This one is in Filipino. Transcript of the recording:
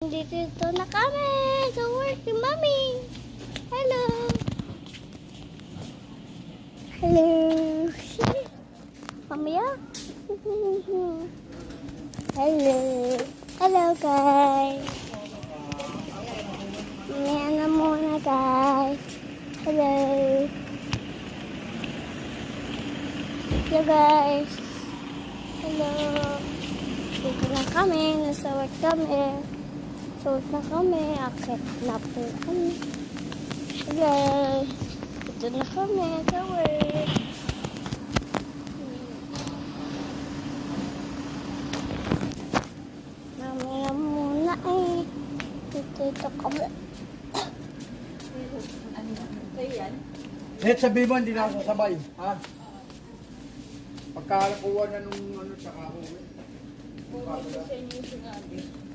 Dito na kami sa work ni Mami. Hello. Hello. Mamaya. Hello. Hello guys. Mamaya na muna guys. Hello. Hello guys. Hello. Dito na kami. Nasa work kami. Suot na kami, akit na po kami. Guys, ito na kami sa work. Mamaya muna eh. Dito kami. Kahit sabi mo, hindi na ako sasabay. Ha? Pagkakakuha na nung ano, tsaka ako. Bumili sa inyo sinabi.